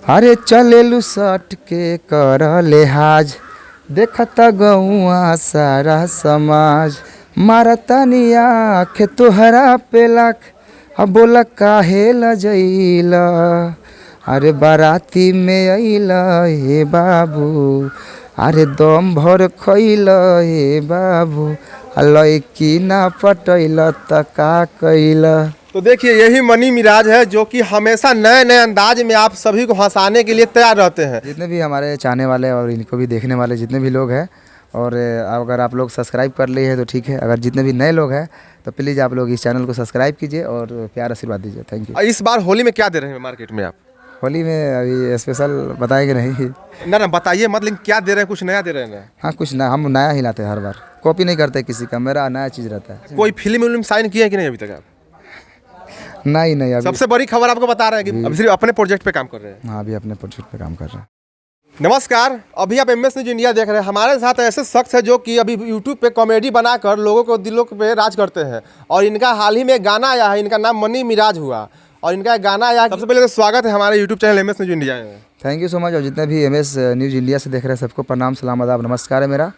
अरे चलेलू सट के कर लिहाज देखता गौआ सारा समाज मारतानी आँख तोहरा पे लाख अब बोला काहे लजैला। अरे बाराती में अइला हे बाबू अरे दम भर खइला हे बाबू लड़की ना पटैला त का कैला। तो देखिए यही मनी मिराज है जो कि हमेशा नए नए अंदाज में आप सभी को हंसाने के लिए तैयार रहते हैं। जितने भी हमारे चाहने वाले और इनको भी देखने वाले जितने भी लोग हैं और अगर आप लोग सब्सक्राइब कर लिए हैं तो ठीक है, अगर जितने भी नए लोग हैं तो प्लीज़ आप लोग इस चैनल को सब्सक्राइब कीजिए और प्यार आशीर्वाद दीजिए। Thank you. इस बार होली में क्या दे रहे हैं मार्केट में आप? होली में अभी स्पेशल बताएंगे नहीं ना बताइए मत, लेकिन क्या दे रहे हैं, कुछ नया दे रहे हैं? हाँ कुछ ना, हम नया ही लाते हैं हर बार, कॉपी नहीं करते किसी का, मेरा नया चीज़ रहता है। कोई फिल्म साइन किया है कि नहीं अभी तक आप? नहीं अभी सबसे बड़ी खबर आपको बता रहे हैं कि अभी सिर्फ अपने प्रोजेक्ट पे काम कर रहे हैं। हाँ अभी अपने प्रोजेक्ट पे काम कर रहे हैं। नमस्कार, अभी आप MS न्यूज इंडिया देख रहे हैं। हमारे साथ ऐसे शख्स है जो कि अभी YouTube पे कॉमेडी बनाकर लोगों को दिलों पे राज करते हैं और इनका हाल ही में गाना आया है, इनका नाम मनी मिराज हुआ और इनका गाना आया। सबसे पहले तो स्वागत है हमारे YouTube channel MS news India में। Thank you so much. और जितने भी MS न्यूज इंडिया से देख रहे हैं सबको प्रणाम, सलाम, आदाब, नमस्कार है मेरा।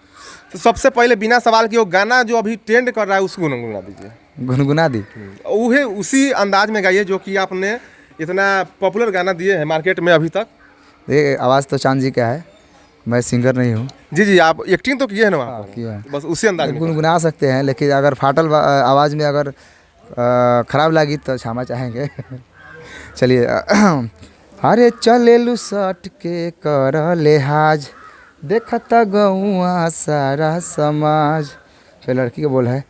तो सबसे पहले बिना सवाल के वो गाना जो अभी ट्रेंड कर रहा है उसको गुनगुना दीजिए। गुनगुना दी वही उसी अंदाज में गाइए जो कि आपने इतना पॉपुलर गाना दिए हैं मार्केट में अभी तक। ये आवाज़ तो चांद जी का है, मैं सिंगर नहीं हूँ। जी आप एक्टिंग तो किए हैं ना वहाँ पर? किया है। बस उसी अंदाज में गुनगुना सकते हैं, लेकिन अगर फाटल आवाज़ में अगर ख़राब लगी तो क्षमा चाहेंगे। चलिए। अरे चलेलू सट के कर लिहाज देखता गौआ सारा समाज। फिर लड़की का बोल है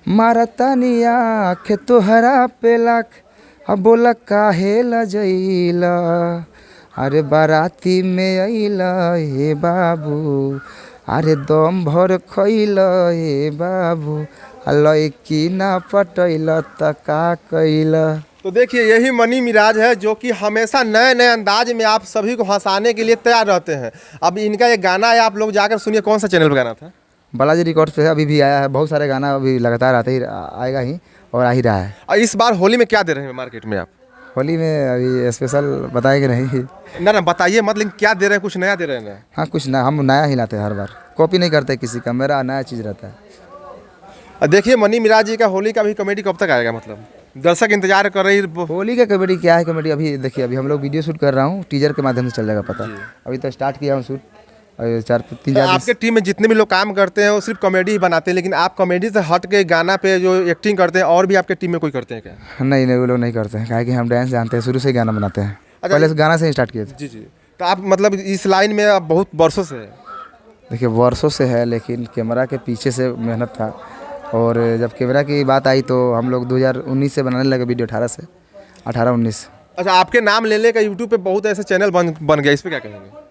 मारतानी आँख तोहरा पे लाख अब बोला काहे लजैला। अरे बाराती में अइला हे बाबू अरे दम भर खइला हे बाबू लड़की ना पटैला त का कैला। तो देखिए यही मनी मिराज है जो कि हमेशा नए नए अंदाज में आप सभी को हंसाने के लिए तैयार रहते हैं। अब इनका ये गाना है, आप लोग जाकर सुनिए। कौन सा चैनल पर गाना था? बालाजी रिकॉर्ड्स पे अभी भी आया है। बहुत सारे गाना अभी लगातार आते ही आएगा ही और आ ही रहा है। और इस बार होली में क्या दे रहे हैं मार्केट में आप? होली में अभी स्पेशल बताएंगे नहीं ना बताइए मत, लेकिन क्या दे रहे हैं, कुछ नया दे रहे हैं? हाँ कुछ ना, हम नया ही लाते हैं हर बार, कॉपी नहीं करते किसी का, मेरा नया चीज़ रहता है। देखिए मनी मिराज जी का होली का भी कॉमेडी कब तक आएगा? मतलब दर्शक इंतजार कर रही। होली का कॉमेडी क्या है? कॉमेडी अभी देखिए, अभी हम लोग वीडियो शूट कर रहा हूँ, टीजर के माध्यम से चल जाएगा पता। अभी तो स्टार्ट किया हूँ शूट। आपके टीम में जितने भी लोग काम करते हैं वो सिर्फ कॉमेडी ही बनाते हैं, लेकिन आप कॉमेडी से हट के गाना पे जो एक्टिंग करते हैं और भी आपके टीम में कोई करते हैं क्या? नहीं वो लोग नहीं करते हैं, क्या कि हम डांस जानते हैं, शुरू से ही गाना बनाते हैं। पहले से गाना से ही स्टार्ट किए थे। जी तो आप मतलब इस लाइन में आप बहुत वर्षों से है? देखिए वर्षों से है, लेकिन कैमरा के पीछे से मेहनत था और जब कैमरा की बात आई तो हम लोग 2019 से बनाने लगे वीडियो, 18-19। अच्छा, आपके नाम ले का यूट्यूब पे बहुत ऐसे चैनल बन गया, इस पर क्या कहेंगे?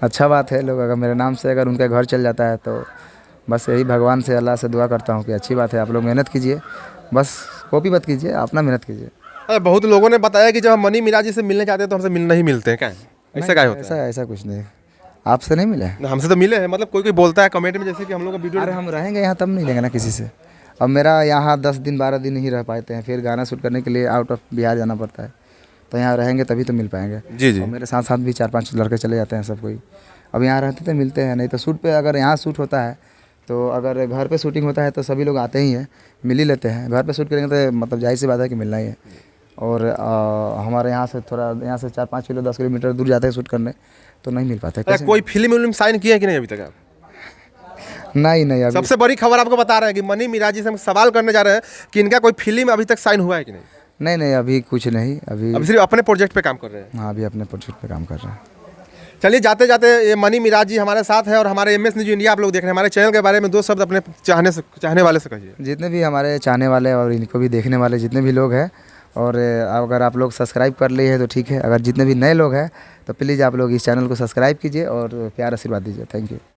अच्छा बात है, लोग अगर मेरे नाम से अगर उनका घर चल जाता है तो बस यही भगवान से, अल्लाह से दुआ करता हूँ कि अच्छी बात है। आप लोग मेहनत कीजिए, बस कॉपी मत कीजिए, अपना मेहनत कीजिए। अरे बहुत लोगों ने बताया कि जब हम मनी मिराज जी से मिलने जाते हैं तो हमसे नहीं मिलते हैं, क्या ऐसा क्या होता है? ऐसा कुछ नहीं। आपसे नहीं मिले? हमसे तो मिले हैं, मतलब कोई बोलता है कमेंट में जैसे कि हम लोग का वीडियो। अरे हम रहेंगे यहाँ तब नहीं लेंगे ना किसी से। अब मेरा यहाँ 10 दिन 12 दिन ही रह पाते हैं, फिर गाना शूट करने के लिए आउट ऑफ बिहार जाना पड़ता है, तो यहाँ रहेंगे तभी तो मिल पाएंगे। जी और मेरे साथ भी 4-5 लड़के चले जाते हैं सब कोई। अब यहाँ रहते तो मिलते हैं, नहीं तो शूट पे अगर यहाँ शूट होता है तो अगर घर पे शूटिंग होता है तो सभी लोग आते ही हैं, मिल ही लेते हैं। घर पे शूट करेंगे तो मतलब जाहिर सी बात है कि मिलना ही है। और हमारे यहाँ से थोड़ा, यहाँ से 4-5 किलो 10 किलोमीटर दूर जाते हैं शूट करने, तो नहीं मिल पाते। कोई फिल्म साइन किया है कि नहीं अभी तक आप? नहीं अभी सबसे बड़ी खबर आपको बता रहे हैं कि मनी मिराज जी से हम सवाल करने जा रहे हैं कि इनका कोई फिल्म अभी तक साइन हुआ है कि नहीं? नहीं अभी कुछ नहीं। अभी सिर्फ अपने प्रोजेक्ट पे काम कर रहे हैं। हाँ अभी अपने प्रोजेक्ट पे काम कर रहे हैं। चलिए जाते जाते ये मनी मिराज जी हमारे साथ है और हमारे MS न्यूज इंडिया आप लोग देख रहे हैं। हमारे चैनल के बारे में 2 शब्द अपने चाहने वाले से कहिए। जितने भी हमारे चाहने वाले और इनको भी देखने वाले जितने भी लोग हैं और अगर आप लोग सब्सक्राइब कर लिए हैं तो ठीक है, अगर जितने भी नए लोग हैं तो प्लीज़ आप लोग इस चैनल को सब्सक्राइब कीजिए और प्यार आशीर्वाद दीजिए। Thank you.